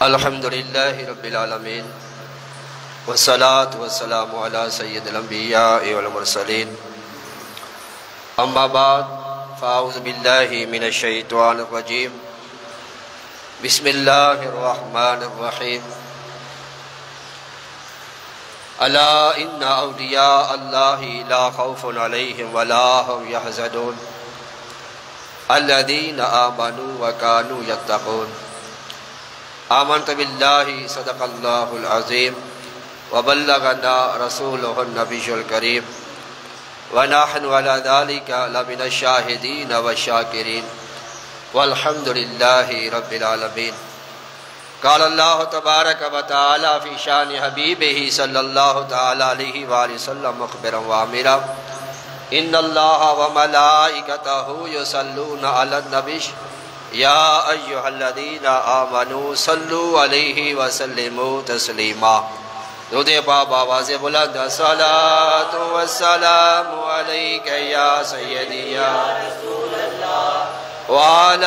الحمدللہ رب العالمین والصلاة والسلام علی سید الانبیاء والمرسلین اما بعد فاعوذ باللہ من الشیطان الرجیم بسم اللہ الرحمن الرحیم الا ان اولیاء اللہ لا خوف علیہم ولا هم يحزنون الذین آمنوا وکانوا یتقون آمنت باللہ صدق اللہ العظیم وبلغنا رسولہ النبی الکریم ونحن علی ذلک لمن الشاہدین والشاکرین والحمد للہ رب العالمین۔ قال اللہ تبارک و تعالی فی شان حبیبہ صلی اللہ تعالی علیہ وآلہ وسلم مخبرا وعامرا ان اللہ وملائکتہ یصلون علی النبی یا ایہا الذین آمنوا صلوا علیہ وسلموا تسلیما۔ درود پاک آواز بلند الصلاۃ والسلام علیک یا سیدی یا رسول اللہ وعلی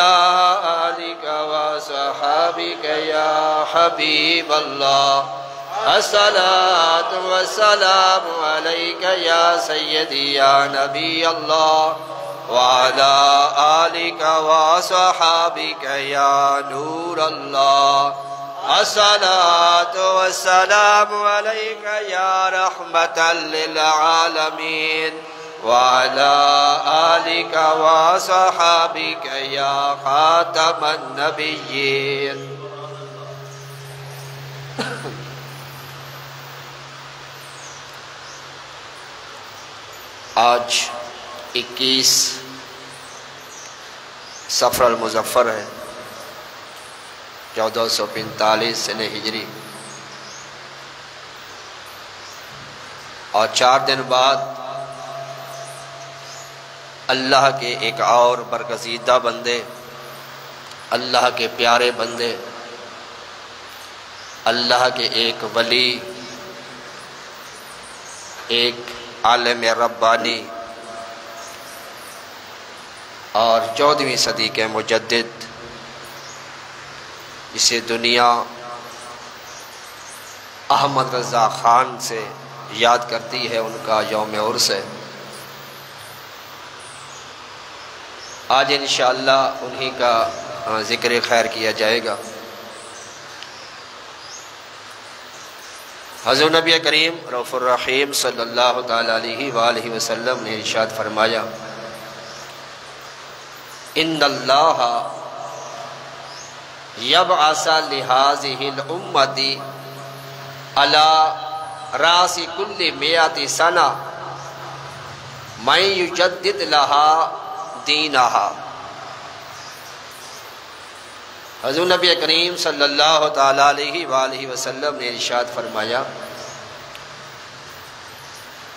آلک وصحابک یا حبیب اللہ الصلاۃ والسلام علیک یا سیدی یا نبی اللہ وعلى آلك وصحابك يا نور الله الصلاة والسلام عليك يا رحمة للعالمين وعلى آلك وصحابك يا خاتم النبيين۔ آج 21 صفر المظفر ہے 1445 سنہ ہجری، اور 4 دن بعد اللہ کے ایک اور برگزیدہ بندے، اللہ کے پیارے بندے، اللہ کے ایک ولی، ایک عالم ربانی اور 14ویں صدی کے مجدد، جسے دنیا احمد رضا خان سے یاد کرتی ہے، ان کا یوم عرس ہے۔ آج انشاءاللہ انہی کا ذکر خیر کیا جائے گا۔ حضور نبی کریم رؤوف الرحیم صلی اللہ تعالی علیہ وآلہ وسلم نے ارشاد فرمایا ان اللہ یبعث لہذہ الامت علی راس کل 100 سنہ من یجدد لہا دینہا۔ حضور نبی کریم صلی اللہ تعالی علیہ وآلہ وسلم نے ارشاد فرمایا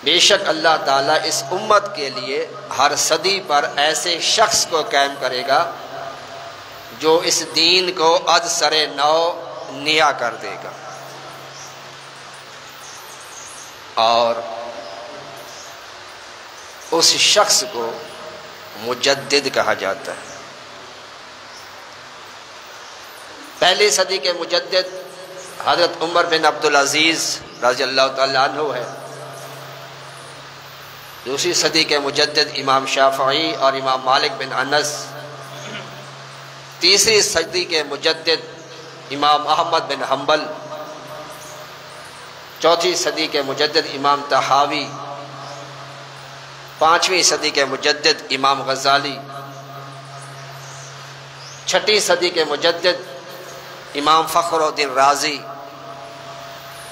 بے شک اللہ تعالیٰ اس امت کے لیے ہر صدی پر ایسے شخص کو قائم کرے گا جو اس دین کو از سر نو نیا کر دے گا، اور اس شخص کو مجدد کہا جاتا ہے۔ پہلی صدی کے مجدد حضرت عمر بن عبدالعزیز رضی اللہ تعالیٰ عنہ ہے۔ دوسری صدی کے مجدد امام شافعی اور امام مالک بن انس۔ تیسری صدی کے مجدد امام احمد بن حنبل۔ چوتھی صدی کے مجدد امام طحاوی۔ 5ویں صدی کے مجدد امام غزالی۔ 6ٹھی صدی کے مجدد امام فخر الدین رازی۔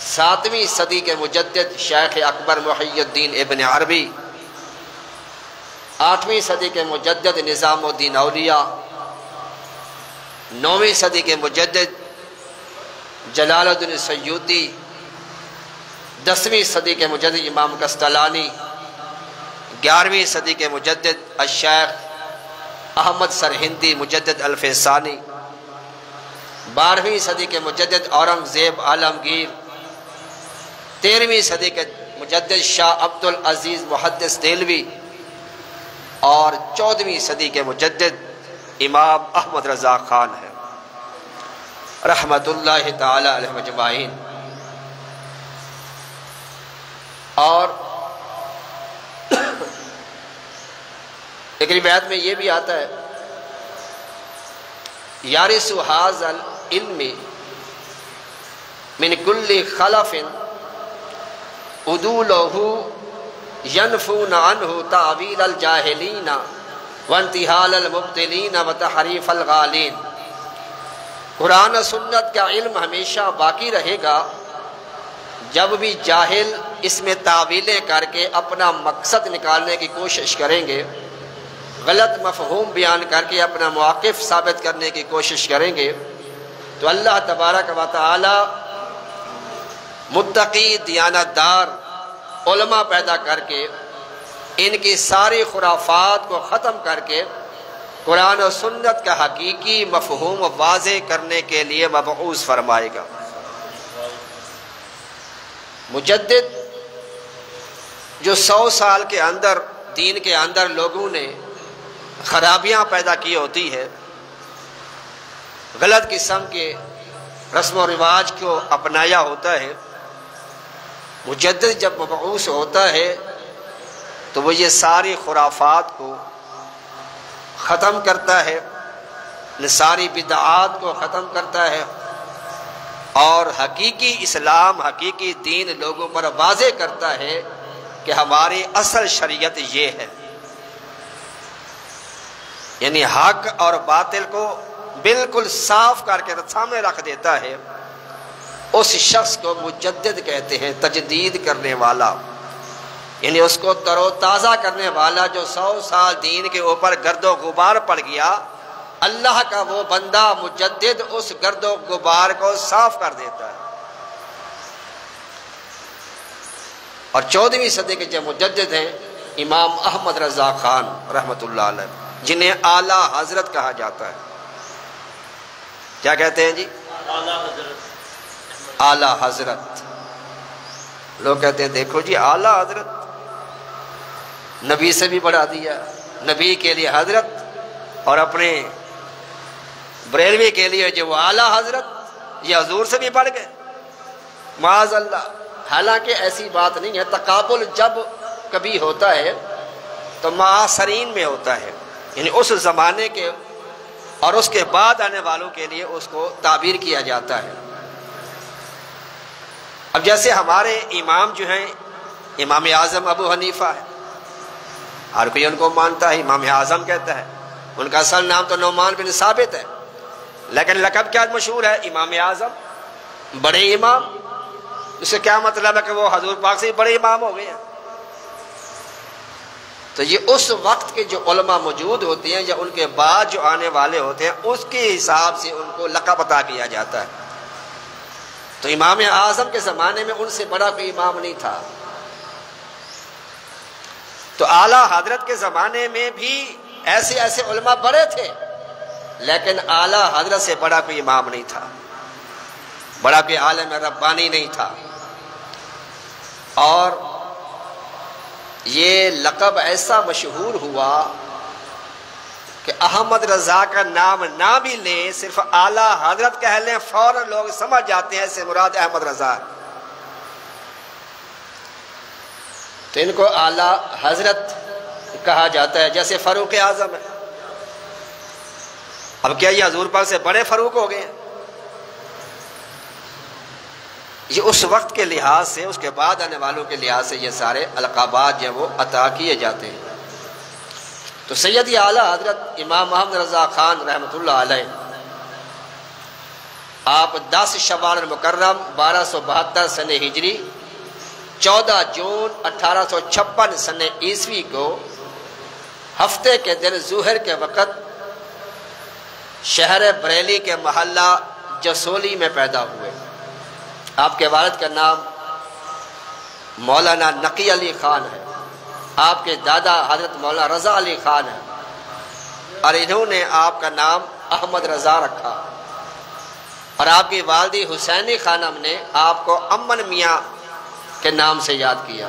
7ویں صدی کے مجدد شیخ اکبر محی الدین ابن عربی۔ 8ویں صدی کے مجدد نظام الدین اولیاء۔ 9ویں صدی کے مجدد جلال الدین سیوطی۔ 10ویں صدی کے مجدد امام قسطلانی۔ 11ویں صدی کے مجدد الشیخ احمد سرہندی مجدد الفسانی۔ 12ویں صدی کے مجدد اورنگزیب عالمگیر۔ 13ویں صدی کے مجدد شاہ عبدالعزیز محدث دہلوی۔ اور 14ویں صدی کے مجدد امام احمد رضا خان ہے رحمت اللہ تعالی علیہ مجمعین۔ اور ایک روایت میں یہ بھی آتا ہے یارث ھذا العلم من کل خلف عدولہ ینفون عنہ تعویل الجاہلین وانتحال المبتلین وتحریف الغالین۔ قرآن و سنت کا علم ہمیشہ باقی رہے گا جب بھی جاہل اس میں تعویلیں کر کے اپنا مقصد نکالنے کی کوشش کریں گے، غلط مفہوم بیان کر کے اپنا مواقف ثابت کرنے کی کوشش کریں گے، تو اللہ تبارک و تعالی متقی دیانت دار علماء پیدا کر کے ان کی ساری خرافات کو ختم کر کے قرآن و سنت کا حقیقی مفہوم واضح کرنے کے لیے مبعوث فرمائے گا۔ مجدد جو 100 سال کے اندر دین کے اندر لوگوں نے خرابیاں پیدا کی ہوتی ہے، غلط قسم کے رسم و رواج کو اپنایا ہوتا ہے، مجدد جب مبعوث ہوتا ہے تو وہ یہ ساری خرافات کو ختم کرتا ہے، ساری بدعات کو ختم کرتا ہے اور حقیقی اسلام، حقیقی دین لوگوں پر واضح کرتا ہے کہ ہماری اصل شریعت یہ ہے، یعنی حق اور باطل کو بالکل صاف کر کے سامنے رکھ دیتا ہے۔ اس شخص کو مجدد کہتے ہیں، تجدید کرنے والا، یعنی اس کو تر و تازہ کرنے والا۔ جو 100 سال دین کے اوپر گرد و غبار پڑ گیا، اللہ کا وہ بندہ مجدد اس گرد و غبار کو صاف کر دیتا ہے۔ اور 14ویں صدی کے جو مجدد ہیں امام احمد رضا خان رحمت اللہ علیہ، جنہیں اعلیٰ حضرت کہا جاتا ہے۔ کیا کہتے ہیں جی؟ اعلیٰ حضرت۔ لوگ کہتے ہیں دیکھو جی اعلیٰ حضرت، نبی سے بھی بڑھا دیا، نبی کے لیے حضرت، اور اپنے بریلوی کے لیے جو وہ اعلیٰ حضرت، یہ حضور سے بھی بڑھ گئے، معاذ اللہ۔ حالانکہ ایسی بات نہیں ہے، تقابل جب کبھی ہوتا ہے تو معاصرین میں ہوتا ہے، یعنی اس زمانے کے اور اس کے بعد آنے والوں کے لیے اس کو تعبیر کیا جاتا ہے۔ اب جیسے ہمارے امام جو ہیں، امام اعظم ابو حنیفہ ہے، ہر کوئی ان کو مانتا ہے، امام اعظم کہتا ہے، ان کا اصل نام تو نعمان بن ثابت ہے، لیکن لقب کیا مشہور ہے؟ امام اعظم، بڑے امام۔ اس سے کیا مطلب ہے کہ وہ حضور پاک سے بڑے امام ہو گئے ہیں؟ تو یہ اس وقت کے جو علماء موجود ہوتے ہیں یا ان کے بعد جو آنے والے ہوتے ہیں، اس کے حساب سے ان کو لقب عطا کیا جاتا ہے۔ تو امام اعظم کے زمانے میں ان سے بڑا کوئی امام نہیں تھا۔ تو اعلیٰ حضرت کے زمانے میں بھی ایسے ایسے علماء بڑے تھے، لیکن اعلیٰ حضرت سے بڑا کوئی امام نہیں تھا، بڑا کوئی عالم ربانی نہیں تھا۔ اور یہ لقب ایسا مشہور ہوا کہ احمد رضا کا نام نہ بھی لیں، صرف اعلیٰ حضرت کہہ لیں، فوراً لوگ سمجھ جاتے ہیں اس سے مراد احمد رضا ہے۔ تو ان کو اعلیٰ حضرت کہا جاتا ہے، جیسے فاروق اعظم ہے۔ اب کیا یہ حضور پاک سے بڑے فاروق ہو گئے ہیں؟ یہ اس وقت کے لحاظ سے، اس کے بعد آنے والوں کے لحاظ سے یہ سارے القابات جو وہ عطا کیے جاتے ہیں۔ تو سیدی اعلیٰ حضرت امام محمد رضا خان رحمۃ اللہ علیہ، آپ 10 شوال المکرم 1272 سن ہجری، 14 جون 1856 سن عیسوی کو ہفتے کے دن ظہر کے وقت شہر بریلی کے محلہ جسولی میں پیدا ہوئے۔ آپ کے والد کا نام مولانا نقی علی خان ہے، آپ کے دادا حضرت مولانا رضا علی خان ہے، اور انہوں نے آپ کا نام احمد رضا رکھا، اور آپ کی والدی حسینی خانم نے آپ کو امن میاں کے نام سے یاد کیا۔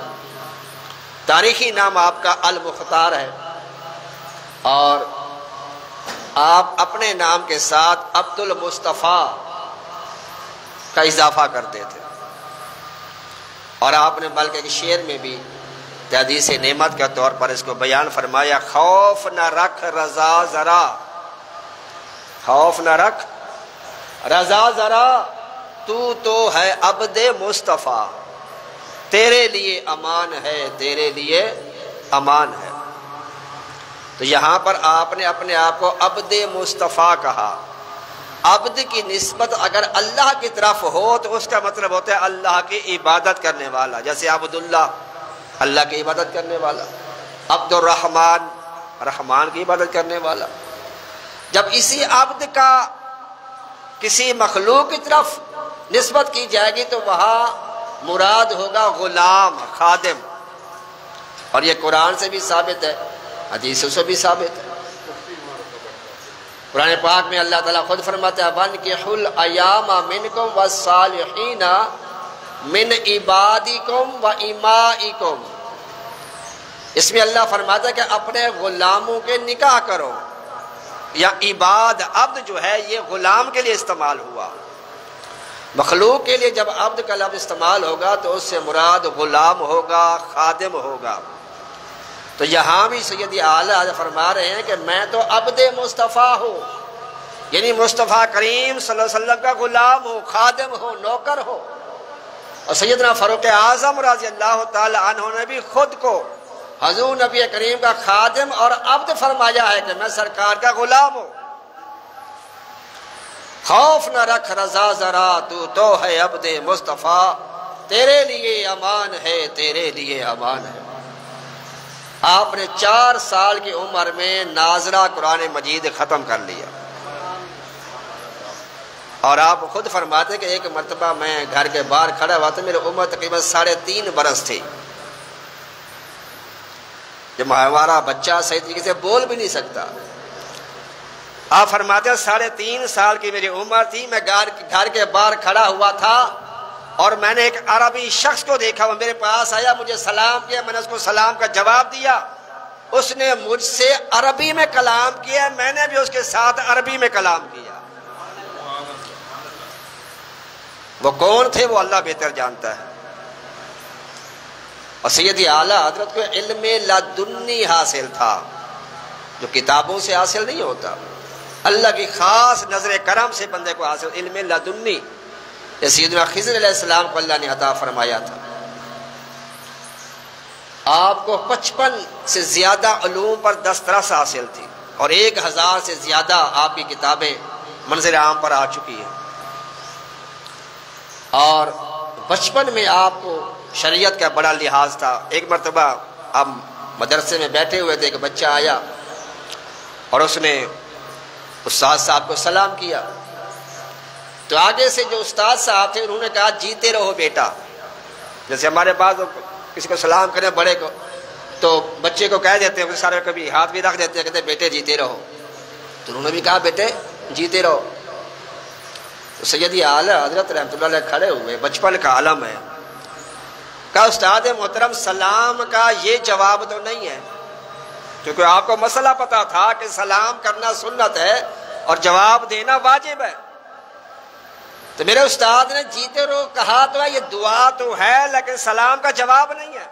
تاریخی نام آپ کا المختار ہے، اور آپ اپنے نام کے ساتھ عبد المصطفیٰ کا اضافہ کرتے تھے، اور آپ نے بلکہ ایک شعر میں بھی حدیث نعمت کے طور پر اس کو بیان فرمایا، خوف نہ رکھ رضا ذرا، خوف نہ رکھ رضا ذرا، تو ہے عبد مصطفیٰ، تیرے لیے امان ہے، تیرے لیے امان ہے۔ تو یہاں پر آپ نے اپنے آپ کو عبد مصطفیٰ کہا۔ عبد کی نسبت اگر اللہ کی طرف ہو تو اس کا مطلب ہوتا ہے اللہ کی عبادت کرنے والا، جیسے عبداللہ اللہ کی عبادت کرنے والا، عبد الرحمن رحمان کی عبادت کرنے والا۔ جب اسی عبد کا کسی مخلوق کی طرف نسبت کی جائے گی تو وہاں مراد ہوگا غلام، خادم، اور یہ قرآن سے بھی ثابت ہے، حدیثوں سے بھی ثابت ہے۔ قرآن پاک میں اللہ تعالیٰ خود فرماتا ہے وَانْكِحُوا الْأَيَامَ مِنْكُمْ وَالصَّالِحِينَ مِنْ عِبَادِكُمْ وَإِمَائِكُمْ۔ اس میں اللہ فرماتا ہے کہ اپنے غلاموں کے نکاح کرو، یا عباد عبد جو ہے یہ غلام کے لیے استعمال ہوا، مخلوق کے لیے جب عبد کا لفظ استعمال ہوگا تو اس سے مراد غلام ہوگا، خادم ہوگا۔ تو یہاں بھی سید اعلیٰ فرما رہے ہیں کہ میں تو عبد مصطفیٰ ہوں، یعنی مصطفیٰ کریم صلی اللہ علیہ وسلم کا غلام ہو، خادم ہو، نوکر ہو۔ اور سیدنا فاروق اعظم رضی اللہ تعالی عنہ نے بھی خود کو حضور نبی کریم کا خادم اور عبد فرمایا ہے کہ میں سرکار کا غلام ہوں۔ خوف نہ رکھ رضا ذرا، تو ہے عبد مصطفیٰ، تیرے لیے امان ہے، تیرے لیے امان ہے۔ آپ نے 4 سال کی عمر میں ناظرہ قرآن مجید ختم کر لیا، اور آپ خود فرماتے کہ ایک مرتبہ میں گھر کے باہر کھڑا ہوا تھا، میری عمر تقریباً 3.5 برس تھی، جب ہمارا بچہ صحیح طریقے سے بول بھی نہیں سکتا۔ آپ فرماتے ہیں 3.5 سال کی میری عمر تھی، میں گھر کے باہر کھڑا ہوا تھا اور میں نے ایک عربی شخص کو دیکھا، وہ میرے پاس آیا، مجھے سلام کیا، میں نے اس کو سلام کا جواب دیا، اس نے مجھ سے عربی میں کلام کیا، میں نے بھی اس کے ساتھ عربی میں کلام کیا۔ وہ کون تھے وہ اللہ بہتر جانتا ہے۔ اور سید اعلیٰ حضرت کو علم لدنی حاصل تھا، جو کتابوں سے حاصل نہیں ہوتا، اللہ کی خاص نظر کرم سے بندے کو حاصل، علم لدنی۔ سیدنا خضر علیہ السلام کو اللہ نے عطا فرمایا تھا۔ آپ کو 55 سے زیادہ علوم پر دسترس حاصل تھی، اور 1000 سے زیادہ آپ کی کتابیں منظر عام پر آ چکی ہیں۔ اور بچپن میں آپ کو شریعت کا بڑا لحاظ تھا۔ ایک مرتبہ آپ مدرسے میں بیٹھے ہوئے تھے، ایک بچہ آیا اور اس نے استاد صاحب کو سلام کیا، تو آگے سے جو استاد صاحب تھے انہوں نے کہا جیتے رہو بیٹا۔ جیسے ہمارے پاس کسی کو سلام کریں بڑے کو تو بچے کو کہہ دیتے ہیں، سارے کبھی ہاتھ بھی رکھ دیتے ہیں، کہتے ہیں بیٹے جیتے رہو، تو انہوں نے بھی کہا بیٹے جیتے رہو۔ تو سید اعلیٰ حضرت رحمۃ اللہ علیہ کھڑے ہوئے، بچپن کا عالم ہے، کہا استاد محترم سلام کا یہ جواب تو نہیں ہے، کیونکہ آپ کو مسئلہ پتا تھا کہ سلام کرنا سنت ہے اور جواب دینا واجب ہے۔ تو میرے استاد نے جیتے رہو کہا تو ہے، یہ دعا تو ہے لیکن سلام کا جواب نہیں ہے۔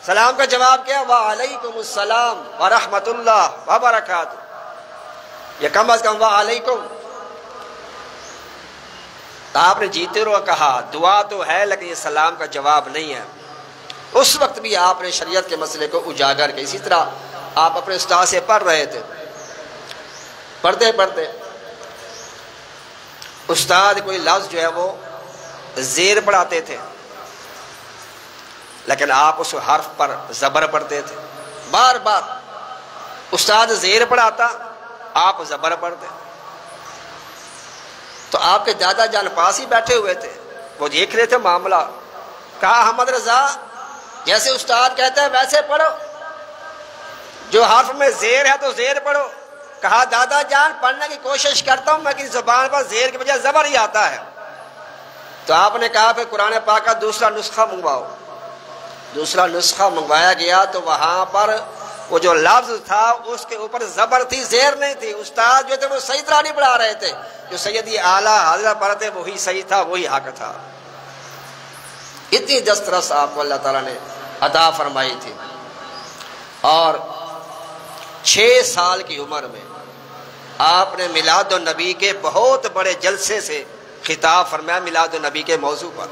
سلام کا جواب کیا؟ وعلیکم السلام ورحمۃ اللہ وبرکاتہ، یہ کم از کم وعلیکم۔ تو آپ نے جیتے رہو کہا، دعا تو ہے لیکن یہ سلام کا جواب نہیں ہے۔ اس وقت بھی آپ نے شریعت کے مسئلے کو اجاگر کیا۔ اسی طرح آپ اپنے استاد سے پڑھ رہے تھے، پڑھتے پڑھتے استاد کوئی لفظ جو ہے وہ زیر پڑھاتے تھے، لیکن آپ اس حرف پر زبر پڑھتے تھے۔ بار بار استاد زیر پڑھاتا، آپ زبر پڑھتے۔ تو آپ کے دادا جان پاس ہی بیٹھے ہوئے تھے، وہ دیکھ رہے تھے معاملہ۔ کہا احمد رضا جیسے استاد کہتا ہے ویسے پڑھو، جو حرف میں زیر ہے تو زیر پڑھو۔ کہا دادا جان پڑھنے کی کوشش کرتا ہوں، لیکن زبان پر زیر کی بجائے زبر ہی آتا ہے۔ تو آپ نے کہا پھر قرآن پاک کا دوسرا نسخہ منگواؤ۔ دوسرا نسخہ منگوایا گیا تو وہاں پر وہ جو لفظ تھا اس کے اوپر زبر تھی، زیر نہیں تھی. استاد جو تھے وہ صحیح طرح نہیں پڑھا رہے تھے، جو سیدی اعلیٰ حضرت پڑھتے وہی صحیح تھا، وہی حق تھا. اتنی دسترس آپ کو اللہ تعالیٰ نے عطا فرمائی تھی. اور 6 سال کی عمر میں آپ نے میلاد النبی کے بہت بڑے جلسے سے خطاب فرمایا میلاد النبی کے موضوع پر،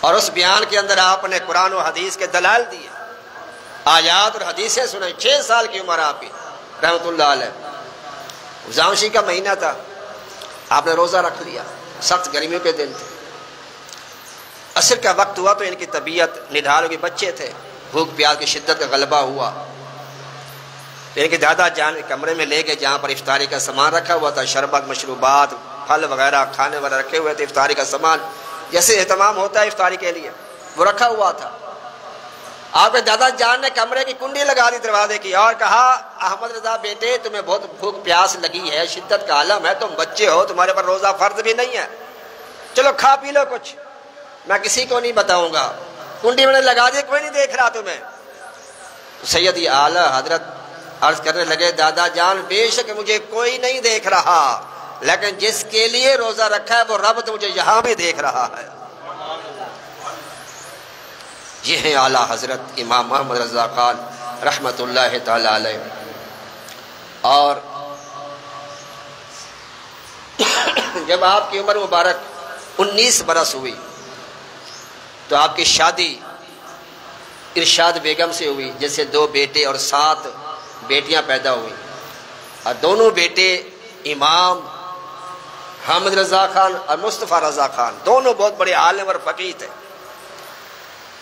اور اس بیان کے اندر آپ نے قرآن و حدیث کے دلائل دیے، آیات اور حدیثیں سنائی. 6 سال کی عمر آپ کی رحمۃ اللہ علیہ. رمضان کا مہینہ تھا، آپ نے روزہ رکھ لیا، سخت گرمیوں کے دن تھے. عصر کا وقت ہوا تو ان کی طبیعت نڈھال ہو گئی، بچے تھے، بھوک پیاس کی شدت کا غلبہ ہوا. ان کے دادا جان کمرے میں لے گئے جہاں پر افطاری کا سامان رکھا ہوا تھا، شربت، مشروبات، پھل وغیرہ، کھانے وغیرہ رکھے ہوئے تھے. افطاری کا سامان جیسے اہتمام ہوتا ہے افطاری کے لیے وہ رکھا ہوا تھا. آپ کے دادا جان نے کمرے کی کنڈی لگا دی دروازے کی اور کہا احمد رضا بیٹے تمہیں بہت بھوک پیاس لگی ہے، شدت کا عالم ہے، تم بچے ہو، تمہارے پر روزہ فرض بھی نہیں ہے، چلو کھا پی لو کچھ، میں کسی کو نہیں بتاؤں گا. کنڈی میں نے لگا دی، کوئی نہیں دیکھ رہا تمہیں. سیدی اعلیٰ حضرت عرض کرنے لگے دادا جان بے شک مجھے کوئی نہیں دیکھ رہا، لیکن جس کے لیے روزہ رکھا ہے وہ رب تو مجھے یہاں بھی دیکھ رہا ہے. یہ ہیں اعلیٰ حضرت امام محمد رضا خان رحمۃ اللہ تعالی علیہ. اور جب آپ کی عمر مبارک 19 برس ہوئی تو آپ کی شادی ارشاد بیگم سے ہوئی، جس سے 2 بیٹے اور 7 بیٹیاں پیدا ہوئی. اور دونوں بیٹے امام حامد رضا خان اور مصطفیٰ رضا خان دونوں بہت بڑے عالم اور فقیہ تھے.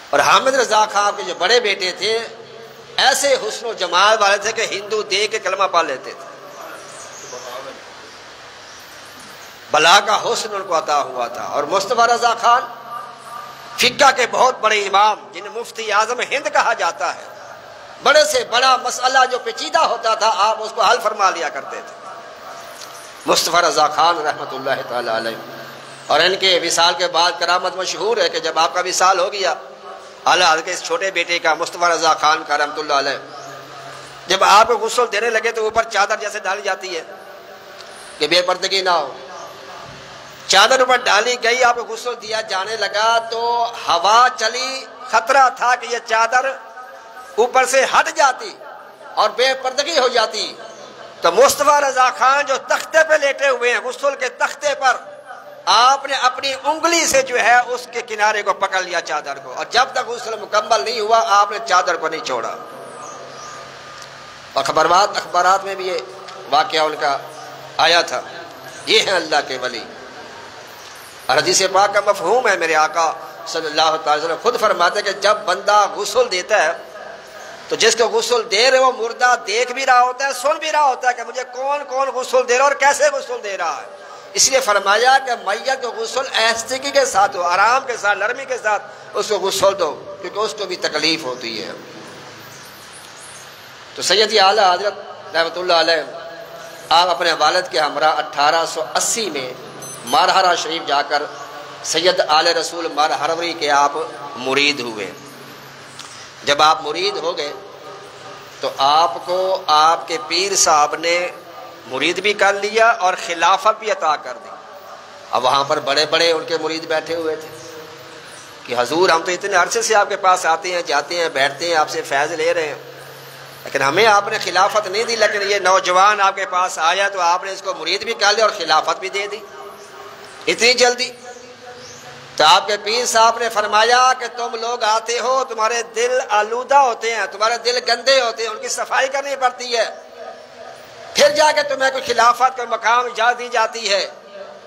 اور حامد رضا خان کے جو بڑے بیٹے تھے ایسے حسن و جمال والے تھے کہ ہندو دیکھ کے کلمہ پڑھ لیتے تھے. بلا کا حسن ان کو عطا ہوا تھا. اور مصطفیٰ رضا خان فقہ کے بہت بڑے امام، جنہیں مفتی اعظم ہند کہا جاتا ہے. بڑے سے بڑا مسئلہ جو پیچیدہ ہوتا تھا آپ اس کو حل فرما لیا کرتے تھے مصطفیٰ رضا خان رحمۃ اللہ تعالی علیہ. اور ان کے وصال کے بعد کرامت مشہور ہے کہ جب آپ کا وصال ہو گیا اعلیٰ حضرت کے اس چھوٹے بیٹے کا مصطفیٰ رضا خان کا رحمۃ اللہ علیہ، جب آپ کو غسل دینے لگے تو اوپر چادر جیسے ڈالی جاتی ہے کہ بے پردگی نہ ہو. چادر اوپر ڈالی گئی، آپ کو غسل دیا جانے لگا تو ہوا چلی، خطرہ تھا کہ یہ چادر اوپر سے ہٹ جاتی اور بے پردگی ہو جاتی. تو مصطفیٰ رضا خان جو تختے پہ لیٹے ہوئے ہیں، غسل کے تختے پر، آپ نے اپنی انگلی سے جو ہے اس کے کنارے کو پکڑ لیا چادر کو، اور جب تک غسل مکمل نہیں ہوا آپ نے چادر کو نہیں چھوڑا. اور اخبارات میں بھی یہ واقعہ ان کا آیا تھا. یہ ہیں اللہ کے ولی. اور حدیث پاک کا مفہوم ہے، میرے آقا صلی اللہ تعالی وسلم خود فرماتے کہ جب بندہ غسل دیتا ہے تو جس کو غسل دے رہے وہ مردہ دیکھ بھی رہا ہوتا ہے، سن بھی رہا ہوتا ہے کہ مجھے کون کون غسل دے رہا اور کیسے غسل دے رہا ہے. اس لیے فرمایا کہ میت کو غسل آہستگی کے ساتھ ہو، آرام کے ساتھ، نرمی کے ساتھ اس کو غسل دو، کیونکہ اس کو بھی تکلیف ہوتی ہے. تو سیدی اعلیٰ حضرت رحمۃ اللہ علیہ آپ اپنے والد کے ہمراہ 1880 میں مارہرہ شریف جا کر سید آل رسول مارہروی کے آپ مرید ہوئے. جب آپ مرید ہو گئے تو آپ کو آپ کے پیر صاحب نے مرید بھی کر لیا اور خلافت بھی عطا کر دی. اب وہاں پر بڑے بڑے ان کے مرید بیٹھے ہوئے تھے کہ حضور ہم تو اتنے عرصے سے آپ کے پاس آتے ہیں، جاتے ہیں، بیٹھتے ہیں، آپ سے فیض لے رہے ہیں، لیکن ہمیں آپ نے خلافت نہیں دی. لیکن یہ نوجوان آپ کے پاس آیا تو آپ نے اس کو مرید بھی کر لیا اور خلافت بھی دے دی اتنی جلدی. تو آپ کے پیر صاحب نے فرمایا کہ تم لوگ آتے ہو، تمہارے دل آلودہ ہوتے ہیں، تمہارے دل گندے ہوتے ہیں، ان کی صفائی کرنی پڑتی ہے، پھر جا کے تمہیں کوئی خلافت کا مقام اجازت دی جاتی ہے.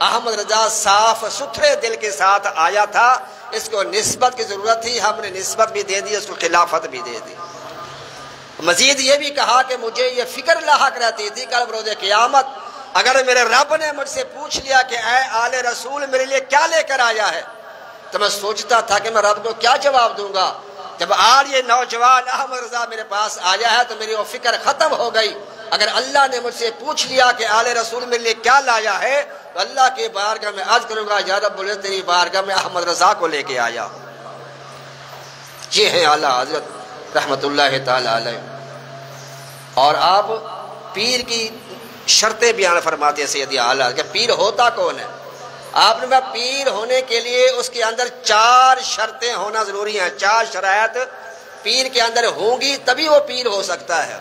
احمد رضا صاف ستھرے دل کے ساتھ آیا تھا، اس کو نسبت کی ضرورت تھی، ہم نے نسبت بھی دے دی، اس کو خلافت بھی دے دی. مزید یہ بھی کہا کہ مجھے یہ فکر لاحق رہتی تھی کل روز قیامت اگر میرے رب نے مجھ سے پوچھ لیا کہ اے آل رسول میرے لیے کیا لے کر آیا ہے، تو میں سوچتا تھا کہ میں رب کو کیا جواب دوں گا. جب آج یہ نوجوان احمد رضا میرے پاس آیا ہے تو میری وہ فکر ختم ہو گئی. اگر اللہ نے مجھ سے پوچھ لیا کہ آل رسول میرے لیے کیا لایا ہے تو اللہ کی بارگاہ میں عرض کروں گا یا رب تیری بارگاہ میں احمد رضا کو لے کے آیا. یہ ہیں اعلیٰ حضرت رحمۃ اللہ تعالی علیہ. اور آپ پیر کی شرطیں بیان فرماتے ہیں سیدی اعلیٰ کہ پیر ہوتا کون ہے. آپ نے پیر ہونے کے لیے اس کے اندر 4 شرطیں ہونا ضروری ہیں. 4 شرائط پیر کے اندر ہوں گی تبھی وہ پیر ہو سکتا ہے.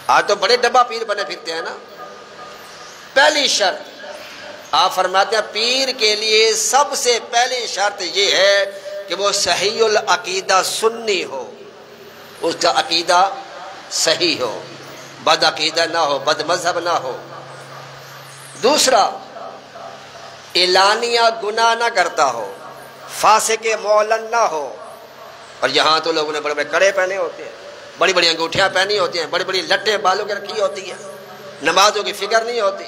آج تو بڑے ڈبہ پیر بنے پھرتے ہیں نا. پہلی شرط آپ فرماتے ہیں پیر کے لیے سب سے پہلی شرط یہ ہے کہ وہ صحیح العقیدہ سنی ہو، اس کا عقیدہ صحیح ہو، بد عقیدہ نہ ہو، بد مذہب نہ ہو. دوسرا، اعلانیہ گناہ نہ کرتا ہو، فاسق معلن نہ ہو. اور یہاں تو لوگوں نے بڑے بڑے کڑے پہنے ہوتے ہیں، بڑی بڑی انگوٹھیاں پہنی ہوتی ہیں، بڑی بڑی لٹیں بالوں کے رکھی ہوتی ہیں، نمازوں کی فکر نہیں ہوتی،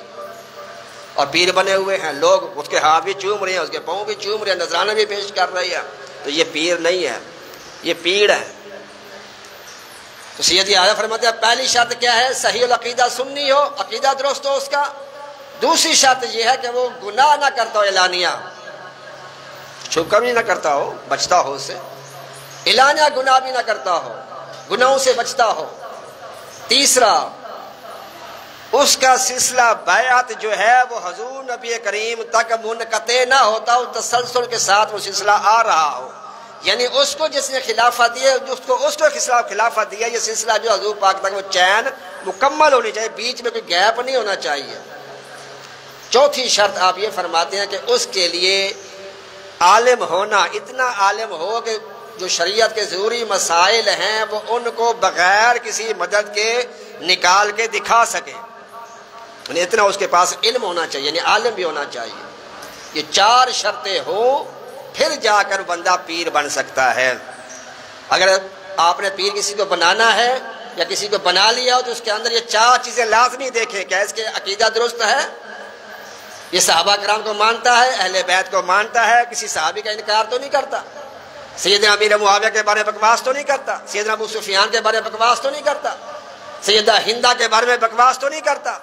اور پیر بنے ہوئے ہیں. لوگ اس کے ہاتھ بھی چوم رہے ہیں، اس کے پاؤں بھی چوم رہے ہیں، نذرانہ بھی پیش کر رہے ہیں. تو یہ پیر نہیں ہے، یہ پیڑ ہے. تو سیدی اعلیٰ فرماتے ہیں پہلی شرط کیا ہے؟ صحیح العقیدہ سنی ہو، عقیدہ درست ہو اس کا. دوسری شرط یہ ہے کہ وہ گناہ نہ کرتا ہو، اعلانیہ چھپ کر بھی نہ کرتا ہو، بچتا ہو اس سے. اعلانیہ گناہ بھی نہ کرتا ہو، گناہوں سے بچتا ہو. تیسرا، اس کا سلسلہ بیعت جو ہے وہ حضور نبی کریم تک منقطع نہ ہوتا ہو، تسلسل کے ساتھ وہ سلسلہ آ رہا ہو. یعنی اس کو جس نے خلافت دی ہے، اس کو خلافت دیا، یہ سلسلہ جو حضور پاک تک وہ چین مکمل ہونی چاہیے، بیچ میں کوئی گیپ نہیں ہونا چاہیے. چوتھی شرط آپ یہ فرماتے ہیں کہ اس کے لیے عالم ہونا، اتنا عالم ہو کہ جو شریعت کے ضروری مسائل ہیں وہ ان کو بغیر کسی مدد کے نکال کے دکھا سکے. یعنی اتنا اس کے پاس علم ہونا چاہیے، یعنی عالم بھی ہونا چاہیے. یہ 4 شرطیں ہوں پھر جا کر بندہ پیر بن سکتا ہے. اگر آپ نے پیر کسی کو بنانا ہے یا کسی کو بنا لیا ہو تو اس کے اندر یہ 4 چیزیں لازمی دیکھیں. کیا اس کے عقیدہ درست ہے؟ یہ صحابہ کرام کو مانتا ہے، اہل بیت کو مانتا ہے، کسی صحابی کا انکار تو نہیں کرتا، سیدنا امیر معاویہ کے بارے میں بکواس تو نہیں کرتا، سیدنا ابو سفیان کے بارے میں بکواس تو نہیں کرتا، سیدہ ہندہ کے بارے میں بکواس تو نہیں کرتا.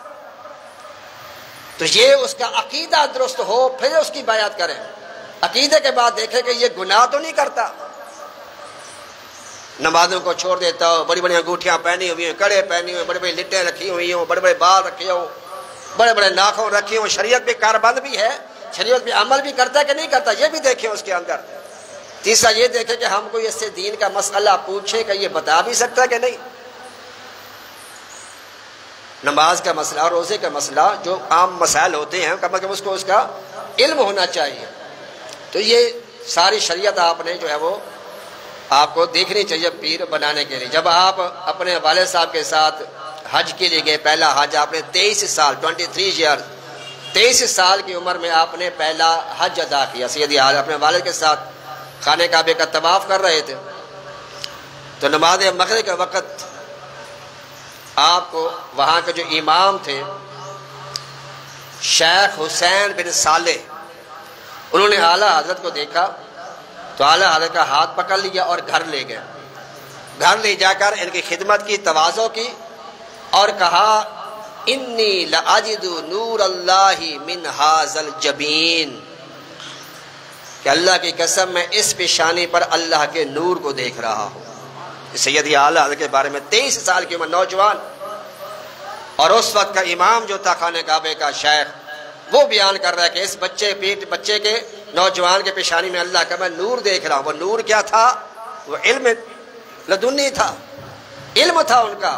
تو یہ اس کا عقیدہ درست ہو پھر اس کی بیعت کریں. عقیدے کے بعد دیکھیں کہ یہ گناہ تو نہیں کرتا، نمازوں کو چھوڑ دیتا ہو، بڑی بڑی انگوٹھیاں پہنی ہوئی ہیں، کڑے پہنی ہوئے، بڑی بڑی لٹیں رکھی ہوئی ہوں، بڑے بڑے بال رکھے ہوں، بڑے بڑے ناخن رکھے ہوں. شریعت پہ کاربند بھی ہے، شریعت پہ عمل بھی کرتا ہے کہ نہیں کرتا، یہ بھی دیکھیں اس کے اندر. تیسرا یہ دیکھیں کہ ہم کو اس سے دین کا مسئلہ پوچھے کہ یہ بتا بھی سکتا ہے کہ نہیں. نماز کا مسئلہ اور روزے کا مسئلہ جو عام مسائل ہوتے ہیں کم از کم اس کو اس کا علم ہونا چاہیے. تو یہ ساری شریعت آپ نے جو ہے وہ آپ کو دیکھنی چاہیے پیر بنانے کے لیے. جب آپ اپنے والد صاحب کے ساتھ حج کے لیے گئے، پہلا حج آپ نے 23 سال 23 ایئر 23 سال کی عمر میں آپ نے پہلا حج ادا کیا. سیدی اعلیٰ اپنے والد کے ساتھ خانہ کعبے کا طواف کر رہے تھے تو نماز مغرب کے وقت آپ کو وہاں کے جو امام تھے شیخ حسین بن صالح، انہوں نے اعلیٰ حضرت کو دیکھا تو اعلیٰ حضرت کا ہاتھ پکڑ لیا اور گھر لے گئے. گھر لے جا کر ان کی خدمت کی، تواضع کی اور کہا انی لاجد نور اللہ من ھذا الجبین، کہ اللہ کی قسم میں اس پیشانی پر اللہ کے نور کو دیکھ رہا ہوں. سیدی اعلیٰ حضرت کے بارے میں 23 سال کی عمر، نوجوان، اور اس وقت کا امام جو تھا خانہ کعبے کا شیخ، وہ بیان کر رہا ہے کہ اس بچے کے نوجوان کے پیشانی میں اللہ کا میں نور دیکھ رہا ہوں. وہ نور کیا تھا؟ وہ علم لدنی تھا، علم تھا ان کا،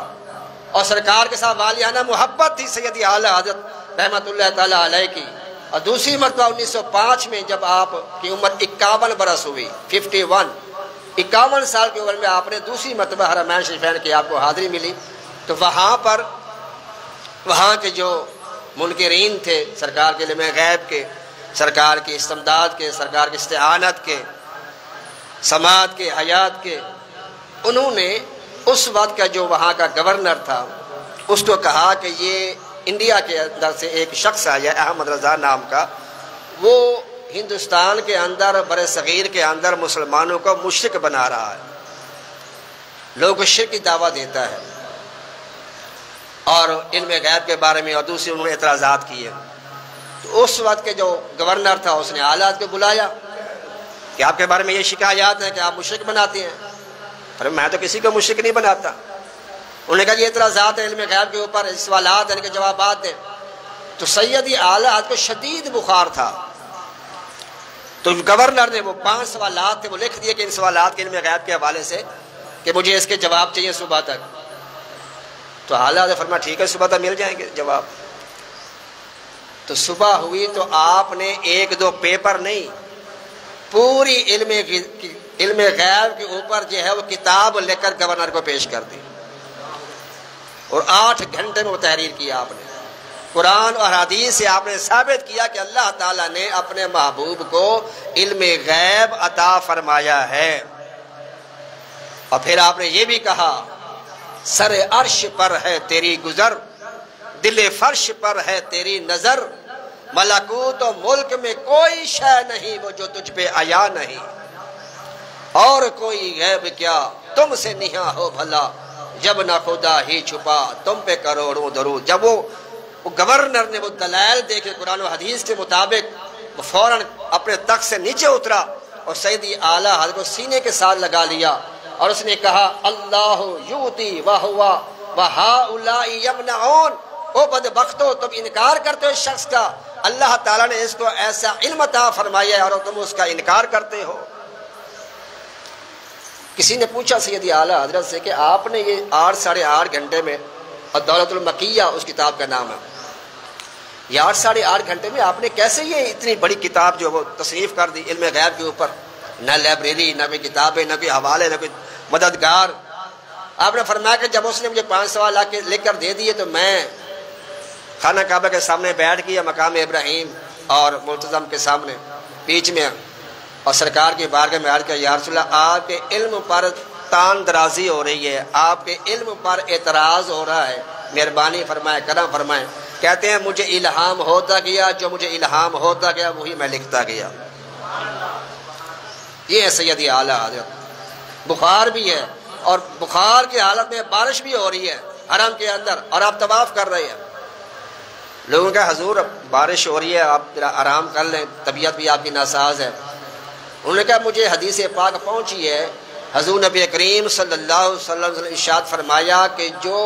اور سرکار کے ساتھ والیانہ محبت تھی سیدی اعلیٰ حضرت رحمۃ اللہ تعالیٰ علیہ کی. اور دوسری مرتبہ 1905 میں جب آپ کی عمر 51 برس ہوئی، 51 سال کی عمر میں آپ نے دوسری مرتبہ حرمین شریفین کی آپ کو حاضری ملی. تو وہاں پر وہاں کے جو منکرین تھے سرکار کے علم غیب کے، سرکار کی استمداد کے، سرکار کی استعانت کے، سماعت کے، حیات کے، انہوں نے اس وقت کا جو وہاں کا گورنر تھا اس کو کہا کہ یہ انڈیا کے اندر سے ایک شخص آیا احمد رضا نام کا، وہ ہندوستان کے اندر بر صغیر کے اندر مسلمانوں کو مشرک بنا رہا ہے، لوگوں کو شرک کی دعویٰ دیتا ہے، اور علم غیب کے بارے میں اور دوسرے انہوں نے اعتراضات کیے. تو اس وقت کے جو گورنر تھا اس نے اعلیٰ کو بلایا کہ آپ کے بارے میں یہ شکایات ہیں کہ آپ مشرک بناتے ہیں. ارے میں تو کسی کو مشرک نہیں بناتا. انہوں نے کہا یہ اعتراضات ہیں علم غیب کے اوپر، سوالات ان کے جوابات دیں. تو سیدی اعلیٰ حضرت کو شدید بخار تھا، تو گورنر نے وہ 5 سوالات تھے وہ لکھ دیے کہ ان سوالات کے علم غیب کے حوالے سے کہ مجھے اس کے جواب چاہیے صبح تک. تو اعلیٰ نے فرمایا ٹھیک ہے صبح تک مل جائیں گے جواب. تو صبح ہوئی تو آپ نے 1-2 پیپر نہیں، پوری علم غیب کے اوپر جو ہے وہ کتاب لے کر گورنر کو پیش کر دی، اور 8 گھنٹے میں وہ تحریر کیا آپ نے. قرآن اور حدیث سے آپ نے ثابت کیا کہ اللہ تعالیٰ نے اپنے محبوب کو علم غیب عطا فرمایا ہے. اور پھر آپ نے یہ بھی کہا سر عرش پر ہے تیری گزر، دل فرش پر ہے تیری نظر، ملکوت و ملک میں کوئی شے نہیں وہ جو تجھ پہ آیا نہیں، اور کوئی غیب کیا تم سے نہاں ہو بھلا، جب نہ خدا ہی چھپا تم پہ کروڑوں درود. جب وہ گورنر نے وہ دلائل دیکھے قرآن و حدیث کے مطابق، وہ فوراً اپنے تخت سے نیچے اترا اور سیدی اعلیٰ حضرت کو سینے کے ساتھ لگا لیا اور اس نے کہا اللہ یوتی وہوا وہؤلاء یمنعون. او بدبختو تم انکار کرتے ہو اس شخص کا، اللہ تعالیٰ نے اس کو ایسا علم عطا فرمایا ہے اور تم اس کا انکار کرتے ہو. کسی نے پوچھا سیدی اعلیٰ حضرت سے کہ آپ نے یہ 8-8.5 گھنٹے میں، اور دولت المکیہ اس کتاب کا نام ہے، یہ 8-8.5 گھنٹے میں آپ نے کیسے یہ اتنی بڑی کتاب جو وہ تصنیف کر دی علم غیب کے اوپر؟ نہ لائبریری، نہ کوئی کتابیں، نہ کوئی حوالے، نہ کوئی مددگار. آپ نے فرمایا کہ جب اس نے مجھے 5 سوال لکھ کر دے دیے تو میں خانہ کعبہ کے سامنے بیٹھ گیا، مقام ابراہیم اور ملتزم کے سامنے بیچ میں، اور سرکار کی بارگاہ میں عرض کیا یا رسول اللہ آپ کے علم پر تان درازی ہو رہی ہے، آپ کے علم پر اعتراض ہو رہا ہے، مہربانی فرمائے کرم فرمائے. کہتے ہیں مجھے الہام ہوتا گیا، جو مجھے الہام ہوتا گیا وہی میں لکھتا گیا. یہ ہے سیدی اعلیٰ حضرت. بخار بھی ہے، اور بخار کی حالت میں بارش بھی ہو رہی ہے حرم کے اندر، اور آپ طواف کر رہے ہیں. لوگوں کا حضور بارش ہو رہی ہے آپ ذرا آرام کر لیں، طبیعت بھی آپ کی ناساز ہے. انہوں نے کہا مجھے حدیث پاک پہنچی ہے، حضور نبی کریم صلی اللہ علیہ وسلم ارشاد فرمایا کہ جو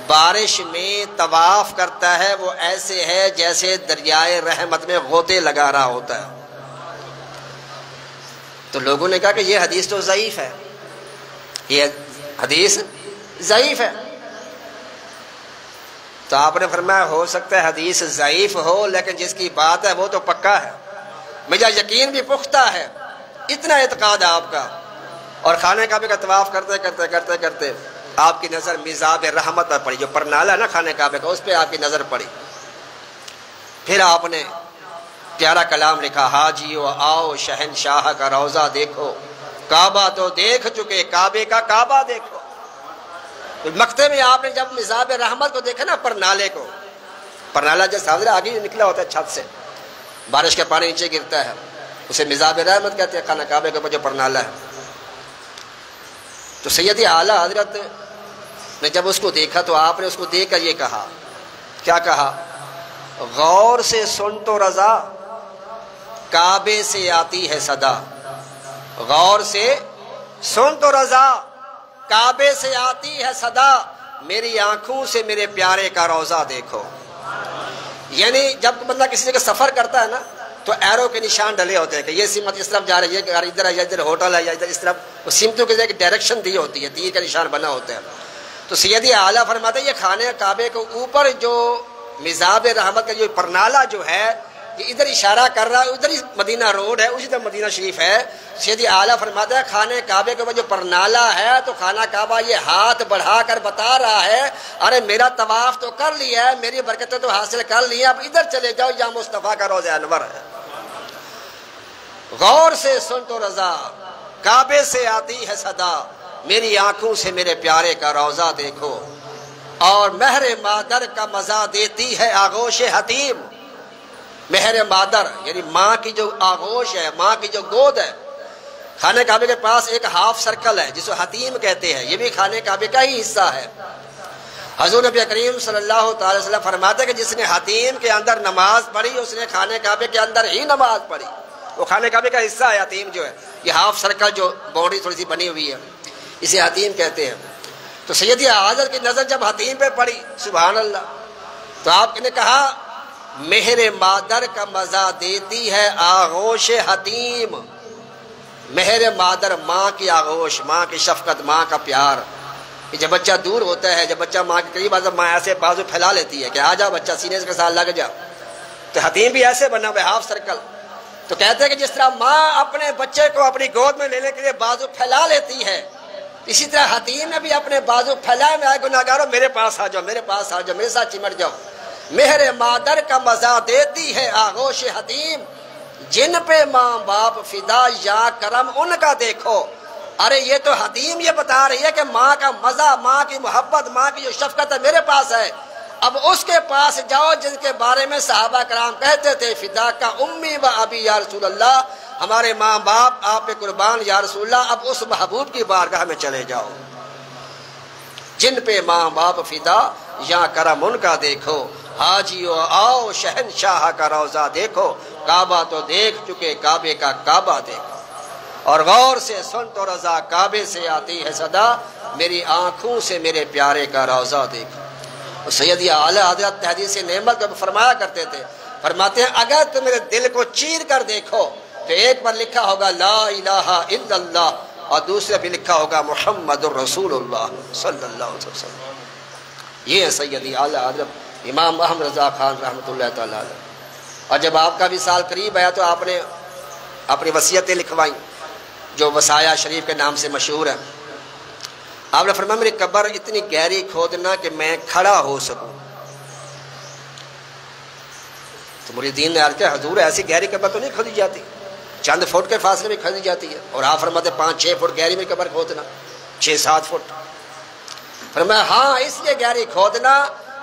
بارش میں طواف کرتا ہے وہ ایسے ہے جیسے دریائے رحمت میں غوطے لگا رہا ہوتا ہے. تو لوگوں نے کہا کہ یہ حدیث تو ضعیف ہے، یہ حدیث ضعیف ہے. تو آپ نے فرمایا ہو سکتا ہے حدیث ضعیف ہو، لیکن جس کی بات ہے وہ تو پکا ہے، مجھے یقین بھی پختہ ہے، اتنا اعتقاد ہے آپ کا. اور خانہ کعبے کا طواف کرتے کرتے کرتے کرتے آپ کی نظر میزاب رحمت پر پڑی، جو پرنالا ہے نا خانہ کعبے کا، اس پہ آپ کی نظر پڑی. پھر آپ نے پیارا کلام لکھا حاجیو آؤ شہنشاہ کا روضہ دیکھو، کعبہ تو دیکھ چکے کعبے کا کعبہ دیکھو. مکتے میں آپ نے جب میزاب رحمت کو دیکھا نا، پرنالے کو، پرنالا جیسے حاضر آگے نکلا ہوتا ہے چھت سے، بارش کا پانی نیچے گرتا ہے، اسے میزاب رحمت کہتے ہیں خانہ کعبے کے اوپر جو پرنالا ہے. تو سیدی اعلیٰ حضرت نے جب اس کو دیکھا تو آپ نے اس کو دیکھ کر یہ کہا، کیا کہا؟ غور سے سن تو رضا کعبے سے آتی ہے صدا، غور سے سن تو رضا کعبے سے آتی ہے صدا، میری آنکھوں سے میرے پیارے کا روضہ دیکھو. یعنی جب بندہ کسی جگہ سفر کرتا ہے نا تو ایرو کے نشان ڈلے ہوتے ہیں کہ یہ سمت اس طرف جا رہی ہے، ادھر ہے یا ادھر ہوٹل ہے یا ادھر اس طرف، وہ سمتوں کے ایک ڈائریکشن دی ہوتی ہے، تیر کا نشان بنا ہوتا ہے. تو سیدی اعلیٰ فرماتے ہیں یہ خانہ کعبے کے اوپر جو میزاب رحمت کا جو پرنالا جو ہے یہ ادھر اشارہ کر رہا ہے، ادھر ہی مدینہ روڈ ہے، اسی طرح مدینہ شریف ہے. سیدی اعلیٰ فرماتا ہے خانہ کعبے کے اوپر جو پرنالا ہے تو خانہ کعبہ یہ ہاتھ بڑھا کر بتا رہا ہے ارے میرا طواف تو کر لیا ہے، میری برکتیں تو حاصل کر لی ہیں، اب ادھر چلے جاؤ یا مصطفیٰ کا روضہ انور ہے. غور سے سن تو رضا کعبے سے آتی ہے صدا، میری آنکھوں سے میرے پیارے کا روضہ دیکھو. اور مہر مادر کا مزہ دیتی ہے آغوش حتیم. مہر مادر یعنی ماں کی جو آغوش ہے، ماں کی جو گود ہے. خانہ کعبے کے پاس ایک ہاف سرکل ہے جس کو حتیم کہتے ہیں، یہ بھی خانہ کعبے کا ہی حصہ ہے. حضور نبی کریم صلی اللہ تعالی وسلم فرماتے ہیں کہ جس نے حتیم کے اندر نماز پڑھی اس نے خانہ کعبے کے اندر ہی نماز پڑھی. وہ خانہ کعبے کا حصہ ہے حتیم جو ہے، یہ ہاف سرکل جو باؤنڈری تھوڑی سی بنی ہوئی ہے، اسے حتیم کہتے ہیں. تو سیدی حضرت کی نظر جب حتیم پہ پڑی سبحان اللہ، تو آپ نے کہا مہر مادر کا مزہ دیتی ہے آغوش حتیم. مہر مادر ماں کی آغوش، ماں کی شفقت، ماں کا پیار. جب بچہ دور ہوتا ہے، جب بچہ ماں کے قریب آتا ہے، ماں ایسے بازو پھیلا لیتی ہے کہ آ جا بچہ سینے کے ساتھ لگ جا. تو حتیم بھی ایسے بنا ہوا ہاف سرکل. تو کہتے ہیں کہ جس طرح ماں اپنے بچے کو اپنی گود میں لینے کے لیے بازو پھیلا لیتی ہے، اسی طرح حتیم نے بھی اپنے بازو پھیلائے میں آئے گناہگاروں میرے پاس آ جاؤ، میرے پاس آ جاؤ، میرے ساتھ چمٹ جاؤ. مہر مادر کا مزہ دیتی ہے آغوش حتیم، جن پہ ماں باپ فدا یا کرم ان کا دیکھو. ارے یہ تو حتیم یہ بتا رہی ہے کہ ماں کا مزہ، ماں کی محبت، ماں کی جو شفقت ہے میرے پاس ہے. اب اس کے پاس جاؤ جن کے بارے میں صحابہ کرام کہتے تھے فدا کا امی و ابی یا رسول اللہ، ہمارے ماں باپ آپ پہ قربان یا رسول اللہ. اب اس محبوب کی بارگاہ میں چلے جاؤ جن پہ ماں باپ فدا یا کرم ان کا دیکھو. حاجیو آؤ شہنشاہ کا روضہ دیکھو، کعبہ تو دیکھ چکے کعبے کا کعبہ دیکھو. اور غور سے سن تو رضا کعبے سے آتی ہے صدا، میری آنکھوں سے میرے پیارے کا روضہ دیکھو. سیدی اعلیٰ حضرت حدیث نعمت کو فرمایا کرتے تھے، فرماتے ہیں اگر تم میرے دل کو چیر کر دیکھو تو ایک پر لکھا ہوگا لا الہ الا اللہ اور دوسرے پہ لکھا ہوگا محمد الرسول اللہ صلی اللہ علیہ وسلم. یہ ہے سیدی اعلیٰ حضرت امام احمد رضا خان رحمۃ اللہ تعالیٰ علیہ. اور جب آپ کا بھی سال قریب آیا تو آپ نے اپنی وصیتیں لکھوائیں جو وصایا شریف کے نام سے مشہور ہیں. آپ نے فرمایا میری قبر اتنی گہری کھودنا کہ میں کھڑا ہو سکوں. تو مریدین نے عرض کیا حضور ایسی گہری قبر تو نہیں کھودی جاتی، چند فٹ کے فاصلے میں کھودی جاتی ہے. اور آپ فرماتے 5-6 فٹ گہری میں قبر کھودنا، 6-7 فٹ. فرمایا ہاں اس لیے گہری کھودنا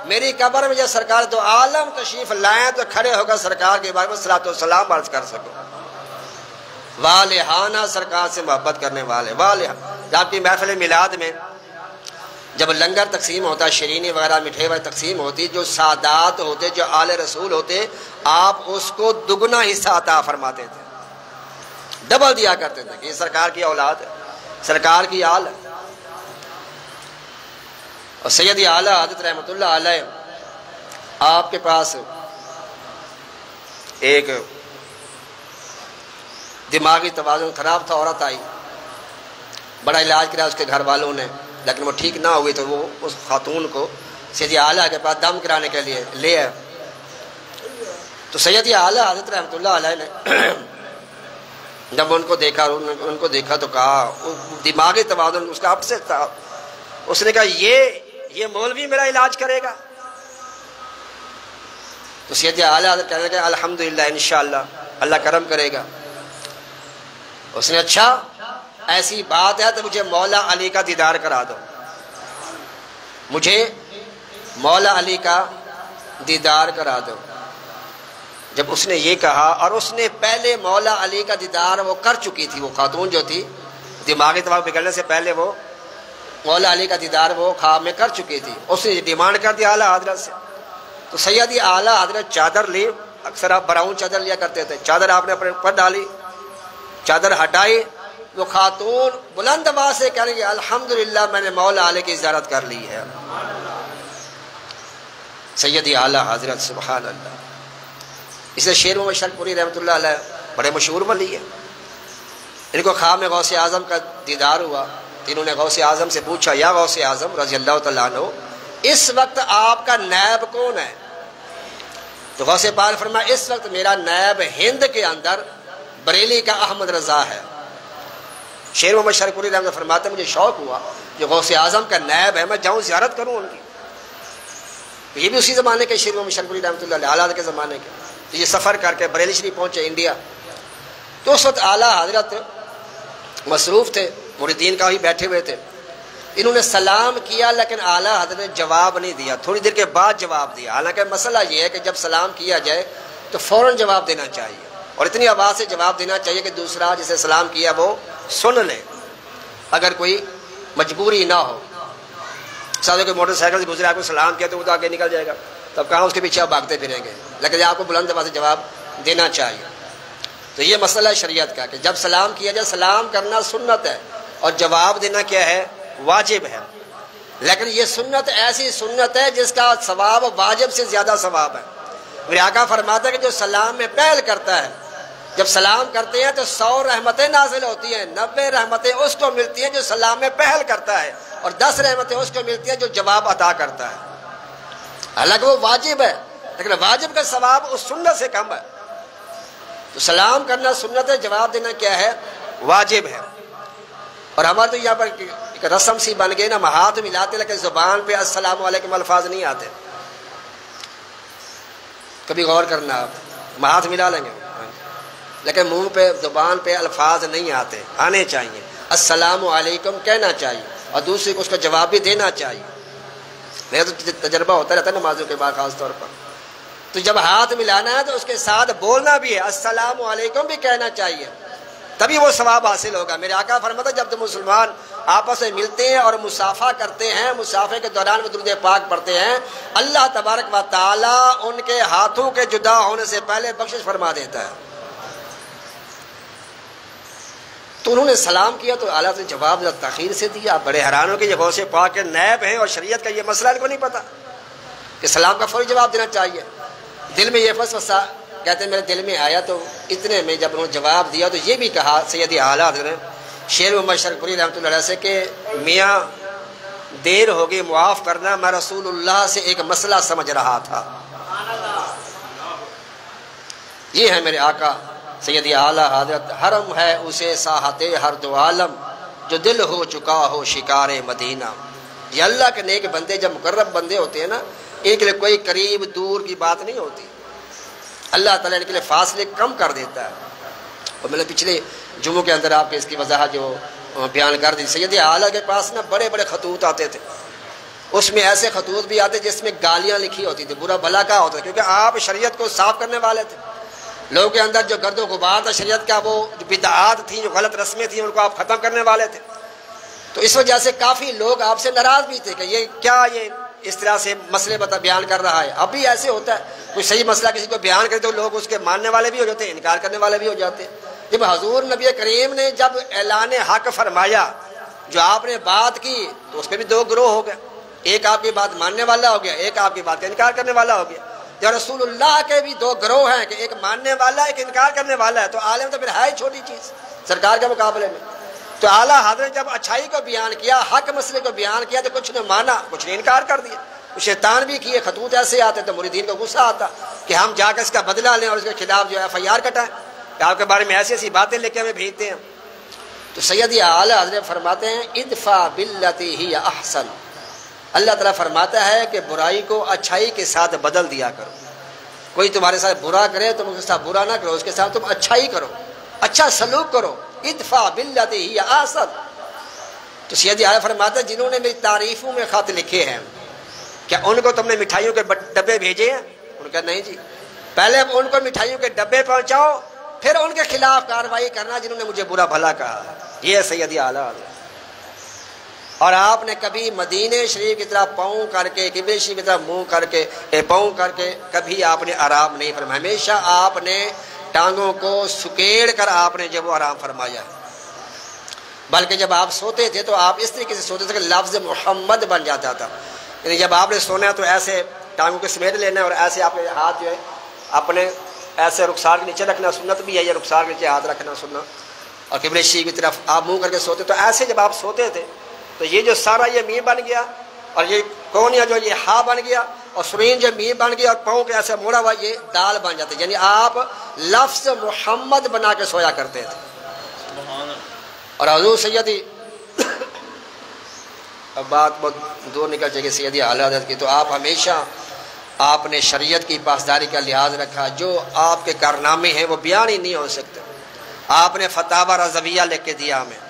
میری قبر میں جب سرکار تو عالم تشریف لائیں تو کھڑے ہو کر سرکار کے بارے میں صلاۃ و سلام عرض کر سکو. والہانہ سرکار سے محبت کرنے والے والہانہ. آپ کی محفل میلاد میں جب لنگر تقسیم ہوتا، شیرینی وغیرہ مٹھائی وغیرہ تقسیم ہوتی، جو سادات ہوتے، جو آل رسول ہوتے، آپ اس کو دگنا حصہ عطا فرماتے تھے، ڈبل دیا کرتے تھے کہ یہ سرکار کی اولاد ہے، سرکار کی آل ہے. اور سیدی اعلیٰ حضرت رحمۃ اللہ علیہ آپ کے پاس ایک دماغی توازن خراب تھا، عورت آئی، بڑا علاج کرایا اس کے گھر والوں نے، لیکن وہ ٹھیک نہ ہوئی تو وہ اس خاتون کو سیدی اعلیٰ کے پاس دم کرانے کے لیے لے آئے. تو سیدی اعلیٰ حضرت رحمۃ اللہ علیہ نے جب ان کو دیکھا تو کہا، دماغی توازن اس کا اپسٹ تھا. اس نے کہا یہ مولوی میرا علاج کرے گا؟ تو سیدی اعلیٰ حضرت کہنے لگے الحمدللہ انشاءاللہ اللہ کرم کرے گا. اس نے اچھا ایسی بات ہے تو مجھے مولا علی کا دیدار کرا دو، مجھے مولا علی کا دیدار کرا دو. جب اس نے یہ کہا، اور اس نے پہلے مولا علی کا دیدار وہ کر چکی تھی، وہ خاتون جو تھی دماغی طور بگڑنے سے پہلے وہ مولا علی کا دیدار وہ خواب میں کر چکی تھی. اس نے ڈیمانڈ کر دیا اعلیٰ حضرت سے. تو سیدی اعلیٰ حضرت چادر لی، اکثر آپ براؤن چادر لیا کرتے تھے، چادر آپ نے اپنے اوپر ڈالی، چادر ہٹائی. وہ خاتون بلند آواز سے کہنے گی الحمدللہ میں نے مولا علی کی زیارت کر لی ہے. سیدی اعلیٰ حضرت سبحان اللہ. اسے شیر محمد شرک پوری رحمۃ اللہ علیہ بڑے مشہور ولی ہیں. ان کو خواب میں غوث اعظم کا دیدار ہوا. انہوں نے غوث اعظم سے پوچھا یا غوث اعظم رضی اللہ تعالیٰ عنہ اس وقت آپ کا نائب کون ہے؟ تو غوث پاک فرمایا اس وقت میرا نائب ہند کے اندر بریلی کا احمد رضا ہے. شیر محمد شرک پوری رحمۃ اللہ فرماتے مجھے شوق ہوا جو غوث اعظم کا نائب ہے میں جاؤں زیارت کروں ان کی. یہ بھی اسی زمانے کے شیر محمد شرک پوری رحمۃ اللہ علیہ اعلیٰ کے زمانے کے. تو یہ سفر کر کے بریلی شریف پہنچے انڈیا. تو اس وقت اعلیٰ حضرت مصروف تھے، مریدین کا ہی بیٹھے ہوئے تھے. انہوں نے سلام کیا لیکن اعلیٰ حضرت نے جواب نہیں دیا، تھوڑی دیر کے بعد جواب دیا. حالانکہ مسئلہ یہ ہے کہ جب سلام کیا جائے تو فوراً جواب دینا چاہیے اور اتنی آواز سے جواب دینا چاہیے کہ دوسرا جسے سلام کیا وہ سن لے، اگر کوئی مجبوری نہ ہو. ساتھ کوئی موٹر سائیکل سے گزرے آپ کو سلام کیا تو وہ تو آگے نکل جائے گا، تب کہاں اس کے پیچھے آپ بھاگتے پھریں گے، لیکن آپ کو بلند آواز سے جواب دینا چاہیے. تو یہ مسئلہ ہے شریعت کا کہ جب سلام کیا جائے، سلام کرنا سنت ہے اور جواب دینا کیا ہے؟ واجب ہے. لیکن یہ سنت ایسی سنت ہے جس کا ثواب واجب سے زیادہ ثواب ہے۔ میرے آقا فرماتے ہیں کہ جو سلام میں پہل کرتا ہے، جب سلام کرتے ہیں تو 100 رحمتیں نازل ہوتی ہیں، 90 رحمتیں اس کو ملتی ہیں جو سلام میں پہل کرتا ہے، اور 10 رحمتیں اس کو ملتی ہیں جو جواب عطا کرتا ہے۔ حالانکہ وہ واجب ہے، لیکن واجب کا ثواب اس سنت سے کم ہے۔ تو سلام کرنا سنت ہے، جواب دینا کیا ہے؟ واجب ہے۔ اور ہمارے تو یہاں پر ایک رسم سی بن گئی نا، ہم ہاتھ ملاتے لیکن زبان پہ السلام علیکم الفاظ نہیں آتے۔ کبھی غور کرنا، آپ ہاتھ ملا لیں گے لیکن منہ پہ زبان پہ الفاظ نہیں آتے، آنے چاہیے۔ السلام علیکم کہنا چاہیے اور دوسرے کو اس کا جواب بھی دینا چاہیے۔ میرا تو تجربہ ہوتا رہتا ہے نمازوں کے بعد خاص طور پر، تو جب ہاتھ ملانا ہے تو اس کے ساتھ بولنا بھی ہے، السلام علیکم بھی کہنا چاہیے، تبھی وہ ثواب حاصل ہوگا۔ میرے آقا فرماتا جب تو مسلمان آپس میں ملتے ہیں اور مصافحہ کرتے ہیں، مصافحے کے دوران وہ درود پاک پڑھتے ہیں، اللہ تبارک و تعالیٰ ان کے ہاتھوں کے جدا ہونے سے پہلے بخشش فرما دیتا ہے۔ تو انہوں نے سلام کیا تو اعلیٰ نے جواب تاخیر سے دیا۔ آپ بڑے حیران ہو کہ یہ غوث پاک کے نائب ہیں اور شریعت کا یہ مسئلہ ان کو نہیں پتا کہ سلام کا فوری جواب دینا چاہیے۔ دل میں یہ فسوسہ، کہتے ہیں میرے دل میں آیا، تو اتنے میں جب انہوں نے جواب دیا تو یہ بھی کہا سیدی اعلیٰ نے شیر محمد شرک پوری رحمۃ اللہ علیہ سے کہ میاں دیر ہوگی معاف کرنا، میں رسول اللہ سے ایک مسئلہ سمجھ رہا تھا۔ یہ ہے میرے آقا سیدی اعلیٰ حضرت، حرم ہے اسے ساحت ہر دو عالم، جو دل ہو چکا ہو شکار مدینہ۔ یہ اللہ کے نیک بندے جب مقرب بندے ہوتے ہیں نا، ایک لیے کوئی قریب دور کی بات نہیں ہوتی، اللہ تعالیٰ ان کے لیے فاصلے کم کر دیتا ہے۔ اور میں نے پچھلے جمعوں کے اندر آپ کے اس کی وضاحت جو بیان کر دی، سیدی اعلیٰ کے پاس نا بڑے بڑے خطوط آتے تھے، اس میں ایسے خطوط بھی آتے جس میں گالیاں لکھی ہوتی تھی، برا بھلا کہا ہوتا، کیونکہ آپ شریعت کو صاف کرنے والے تھے۔ لوگوں کے اندر جو گرد و غبار تھا شریعت کا، وہ جو بدعات تھیں، جو غلط رسمیں تھیں، ان کو آپ ختم کرنے والے تھے۔ تو اس وجہ سے کافی لوگ آپ سے ناراض بھی تھے کہ یہ کیا یہ اس طرح سے مسئلے بیان کر رہا ہے۔ اب بھی ایسے ہوتا ہے، کوئی صحیح مسئلہ کسی کو بیان کرے تو لوگ اس کے ماننے والے بھی ہو جاتے ہیں، انکار کرنے والے بھی ہو جاتے ہیں۔ جب حضور نبی کریم نے جب اعلان حق فرمایا، جو آپ نے بات کی، تو اس میں بھی 2 گروہ ہو گئے، ایک آپ کی بات ماننے والا ہو گیا، ایک آپ کی بات کا انکار کرنے والا ہو گیا۔ جب رسول اللہ کے بھی 2 گروہ ہیں کہ ایک ماننے والا ایک انکار کرنے والا ہے، تو عالم تو پھر ہے چھوٹی چیز سرکار کے مقابلے میں۔ تو اعلیٰ حضرت جب اچھائی کو بیان کیا، حق مسئلے کو بیان کیا، تو کچھ نے مانا، کچھ نے انکار کر دیا۔ شیطان بھی کیے، خطوط ایسے آتے تو مریدین کو غصہ آتا کہ ہم جا کر اس کا بدلہ لیں اور اس کے خلاف جو FIR کٹائیں، کہ آپ کے بارے میں ایسی ایسی باتیں لے کے ہمیں بھیجتے ہیں۔ تو سیدی اعلیٰ حضرت فرماتے ہیں ادفع باللتی ہی احسن، اللہ تعالیٰ فرماتا ہے کہ برائی کو اچھائی کے ساتھ بدل دیا کرو۔ کوئی تمہارے ساتھ برا کرے تم اس کے ساتھ برا نہ کرو، اس کے ساتھ تم اچھائی کرو، اچھا سلوک کرو۔ ادفع باللتی ہی احسن۔ تو سیدی اعلیٰ فرماتے ہیں جنہوں نے میری تعریفوں میں خط لکھے ہیں، کیا ان کو تم نے مٹھائیوں کے ڈبے بھیجے ہیں؟ ان کا نہیں جی، پہلے ان کو مٹھائیوں کے ڈبے پہنچاؤ، پھر ان کے خلاف کارروائی کرنا جنہوں نے مجھے برا بھلا کہا۔ یہ سیدی اعلیٰ حضرت۔ اور آپ نے کبھی مدینے شریف کی طرف پاؤں کر کے، قبلے شریف کی طرف منہ کر کے، پاؤں کر کے کبھی آپ نے آرام نہیں فرمایا، ہمیشہ آپ نے ٹانگوں کو سکیڑ کر آپ نے جب وہ آرام فرمایا ہے۔ بلکہ جب آپ سوتے تھے تو آپ اس طریقے سے سوتے تھے کہ لفظ محمد بن جاتا تھا، یعنی جب آپ نے سونا ہے تو ایسے ٹانگوں کو سمیٹ لینا ہے اور ایسے آپ نے ہاتھ جو ہے اپنے ایسے رخسار کے نیچے رکھنا، سنت بھی ہے یہ رخسار کے نیچے ہاتھ رکھنا سننا، اور قبلہ شریف کی طرف آپ منہ کر کے سوتے۔ تو ایسے جب آپ سوتے تھے تو یہ جو سارا یہ میم بن گیا اور یہ کونیا جو یہ ہا بن گیا اور سرین جو میم بن گیا اور پاؤں کے ایسے موڑا ہوا یہ دال بن جاتے، یعنی آپ لفظ محمد بنا کے سویا کرتے تھے۔ اور حضور سیدی، اب بات بہت دور نکل جائے گی سیدی اعلیٰ حضرت کی، تو آپ ہمیشہ آپ نے شریعت کی پاسداری کا لحاظ رکھا، جو آپ کے کارنامے ہیں وہ بیان ہی نہیں ہو سکتے۔ آپ نے فتاوی رضویہ لکھ کے دیا ہمیں،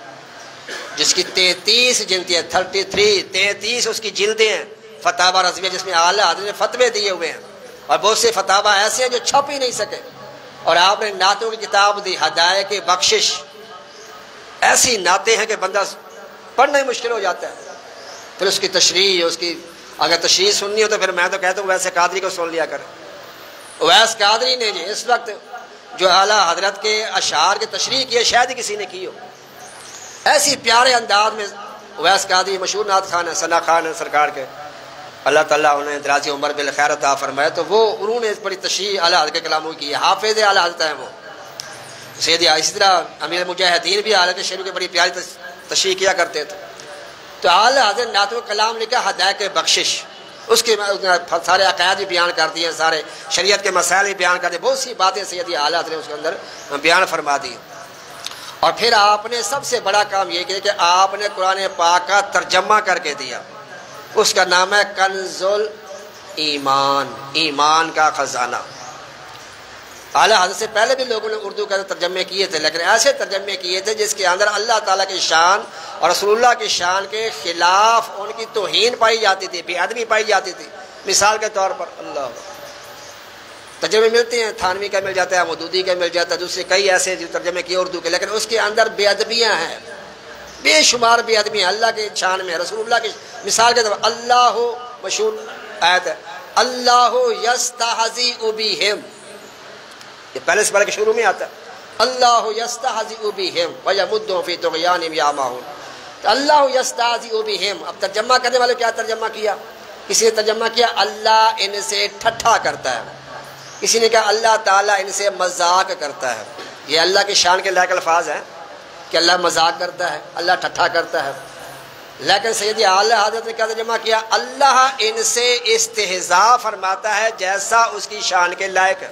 جس کی 33 جلدیں ہیں، 33 اس کی جلدیں ہیں فتاوی رضویہ، جس میں اعلیٰ حضرت نے فتوے دیے ہوئے ہیں، اور بہت سے فتاوی ایسے ہیں جو چھپ ہی نہیں سکے۔ اور آپ نے نعتوں کی کتاب دی، ہدایت کی بخشش، ایسی نعتیں ہیں کہ بندہ پڑھنا ہی مشکل ہو جاتا ہے۔ پھر اس کی تشریح، اس کی اگر تشریح سننی ہو تو پھر میں تو کہتا ہوں ویسے قادری کو سن لیا کرے۔ ویس قادری نے جی اس وقت جو اعلیٰ حضرت کے اشعار کی تشریح کی ہے، شاید ہی کسی نے کی ہو، ایسی پیارے انداز میں اویس قادری مشہور نعت خان ہے، ثنا خان ہے سرکار کے، اللہ تعالیٰ انہیں دراز عمر بالخیر عطا فرمائے، تو انہوں نے بڑی تشریح اعلیٰ حضرت کے کلاموں کی، حافظ اعلیٰ حضرت ہیں وہ سید، اسی طرح امیر مجاہدین بھی حالت شریف کی بڑی پیاری تشریح کیا کرتے تھے۔ تو اعلیٰ حضرت نعت و کلام لکھا ہدایت بخشش، اس کے سارے عقائد بھی بیان کر دیے، سارے شریعت کے مسائل بھی بیان کر دیے، بہت سی باتیں سیدی اعلیٰ حضرت نے اس کے اندر بیان فرما دی۔ اور پھر آپ نے سب سے بڑا کام یہ کیا کہ آپ نے قرآن پاک کا ترجمہ کر کے دیا، اس کا نام ہے کنز الایمان، ایمان کا خزانہ۔ اعلیٰ حضرت سے پہلے بھی لوگوں نے اردو کا ترجمے کیے تھے، لیکن ایسے ترجمے کیے تھے جس کے اندر اللہ تعالیٰ کی شان اور رسول اللہ کی شان کے خلاف ان کی توہین پائی جاتی تھی، بے ادبی پائی جاتی تھی۔ مثال کے طور پر اللہ ترجمے ملتے ہیں، تھانوی کا مل جاتا ہے، مودودی کا مل جاتا ہے، دوسرے کئی ایسے جو ترجمے کیے اردو کے، لیکن اس کے اندر بے ادبیاں ہیں، بے شمار بے ادبیاں اللہ کے شان میں، رسول اللہ کی مثال کے طور پر اللہ مشہور آیت ہے، اللہ یستہزئ بہم، یہ پہلے سے پہلے کے شروع میں آتا ہے، اللہ یستہزئ بہم ویمدہم فی طغیانہم یعمہون، تو اللہ یستہزئ بہم۔ اب ترجمہ کرنے والے کیا ترجمہ کیا؟ کسی نے ترجمہ کیا اللہ ان سے ٹھٹھا کرتا ہے، کسی نے کہا اللہ تعالیٰ ان سے مذاق کرتا ہے۔ یہ اللہ کی شان کے لائق الفاظ ہیں کہ اللہ مذاق کرتا ہے، اللہ ٹھٹھا کرتا ہے، لیکن سیدی اعلیٰ حضرت نے کیا ترجمہ کیا؟ اللہ ان سے استہزاء فرماتا ہے جیسا اس کی شان کے لائق ہے۔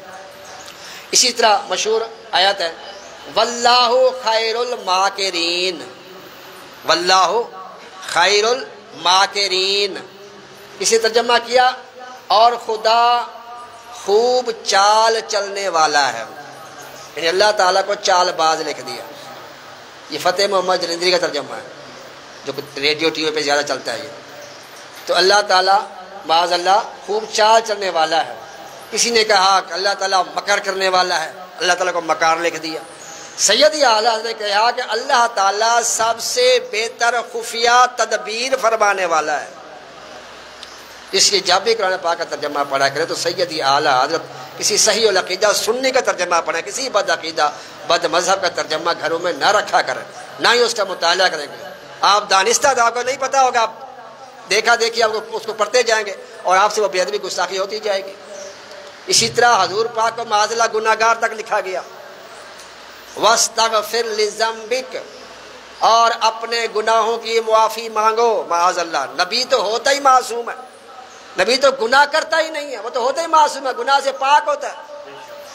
اسی طرح مشہور آیت ہے واللہ خیر الماکرین، واللہ خیر الماکرین، کسی ترجمہ کیا اور خدا خوب چال چلنے والا ہے، یعنی اللہ تعالیٰ کو چال باز لکھ دیا۔ یہ فتح محمد جلندری کا ترجمہ ہے جو ریڈیو ٹی وی پہ زیادہ چلتا ہے یہ۔ تو اللہ تعالیٰ معاذ اللہ خوب چال چلنے والا ہے۔ کسی نے کہا کہ اللہ تعالیٰ مکر کرنے والا ہے، اللہ تعالیٰ کو مکار لکھ دیا۔ سیدی اعلیٰ نے کہا کہ اللہ تعالیٰ سب سے بہتر خفیہ تدبیر فرمانے والا ہے۔ اس لیے جب بھی قرآن پاک کا ترجمہ پڑھا کرے تو سیدی اعلیٰ حضرت کسی صحیح العقیدہ سنی کا ترجمہ پڑھیں، کسی بد عقیدہ بد مذہب کا ترجمہ گھروں میں نہ رکھا کریں، نہ ہی اس کا مطالعہ کریں گے۔ آپ دانستہ تھا، آپ کو نہیں پتا ہوگا، آپ دیکھا دیکھی آپ اس کو پڑھتے جائیں گے اور آپ سے وہ بے ادبی گستاخی ہوتی جائے گی۔ اسی طرح حضور پاک کو معاذ اللہ گناہ گار تک لکھا گیا، وَاسْتَغْفِرْ لِذَنبِكَ، اور اپنے گناہوں کی معافی مانگو معاذ اللہ۔ نبی تو ہوتا ہی معصوم ہے، نبی تو گناہ کرتا ہی نہیں ہے، وہ تو ہوتا ہی معصوم ہے، گناہ سے پاک ہوتا ہے۔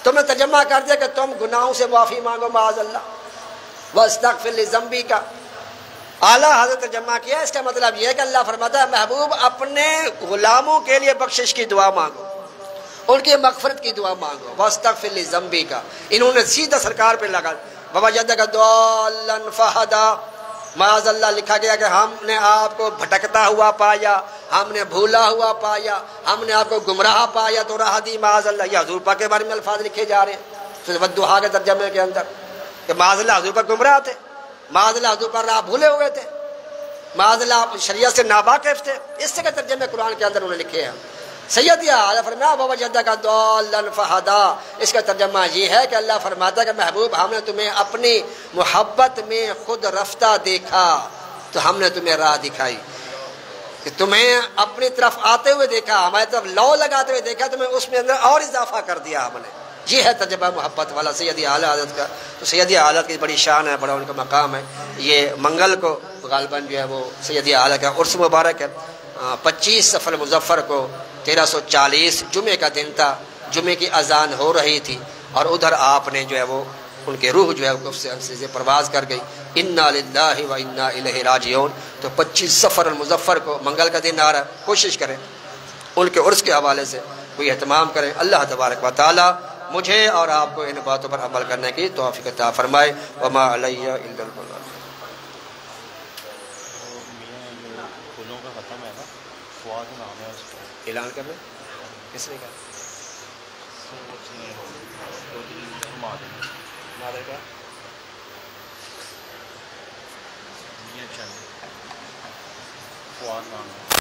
تم نے ترجمہ کر دیا کہ تم گناہوں سے معافی مانگو معاذ اللہ، وَاسْتَغْفِرْ لِذَنبِكَ۔ اعلیٰ حضرت ترجمہ کیا، اس کا مطلب یہ ہے کہ اللہ فرماتا ہے محبوب اپنے غلاموں کے لیے بخشش کی دعا مانگو، ان کی مغفرت کی دعا مانگو، وَاسْتَغْفِرْ لِذَنبِكَ۔ انہوں نے سیدھا سرکار پہ لگا وَوَجَدَكَ ضَالًّا فَهَدَىٰ، معاذ اللہ لکھا گیا کہ ہم نے آپ کو بھٹکتا ہوا پایا، ہم نے بھولا ہوا پایا، ہم نے آپ کو گمراہ پایا تو راہ دی معاذ اللہ۔ یہ حضور پاک کے بارے میں الفاظ لکھے جا رہے ہیں والدحا کے ترجمے کے اندر کہ معاذ اللہ حضور پاک گمراہ تھے، معاذ اللہ حضور پاک راہ بھولے ہوئے تھے، معاذ اللہ شریعت سے ناواقف تھے۔ اس سے کے ترجمے قرآن کے اندر انہوں نے لکھے ہیں۔ سیدی اعلیٰ فرمایا وَوَجَدَكَ ضَالًّا فَهَدَىٰ، اس کا ترجمہ یہ ہے کہ اللہ فرماتا ہے کہ محبوب ہم نے تمہیں اپنی محبت میں خود رفتہ دیکھا تو ہم نے تمہیں راہ دکھائی، کہ تمہیں اپنی طرف آتے ہوئے دیکھا، ہماری طرف لو لگاتے ہوئے دیکھا، تمہیں اس میں اندر اور اضافہ کر دیا ہم نے۔ یہ ہے تجربہ محبت والا سیدی اعلیٰ حضرت کا۔ تو سیدی اعلیٰ کی بڑی شان ہے، بڑا ان کا مقام ہے۔ یہ منگل کو غالباً جو ہے وہ سیدی اعلیٰ کا عرس مبارک ہے، 25 صفر مظفر کو 1340 جمعے کا دن تھا، جمعے کی اذان ہو رہی تھی اور ادھر آپ نے جو ہے وہ ان کے روح جو ہے وہ سے پرواز کر گئی، انا للہ و انا الیہ راجعون۔ تو 25 صفر المظفر کو منگل کا دن آ رہا ہے، کوشش کریں ان کے عرس کے حوالے سے کوئی اہتمام کریں۔ اللہ تبارک و تعالی مجھے اور آپ کو ان باتوں پر عمل کرنے کی توفیق عطا فرمائے۔ وما علیہ الا البلاغ۔ اعلان کر لیں، کس نے کہا؟ مادر کا فواد نام ہے۔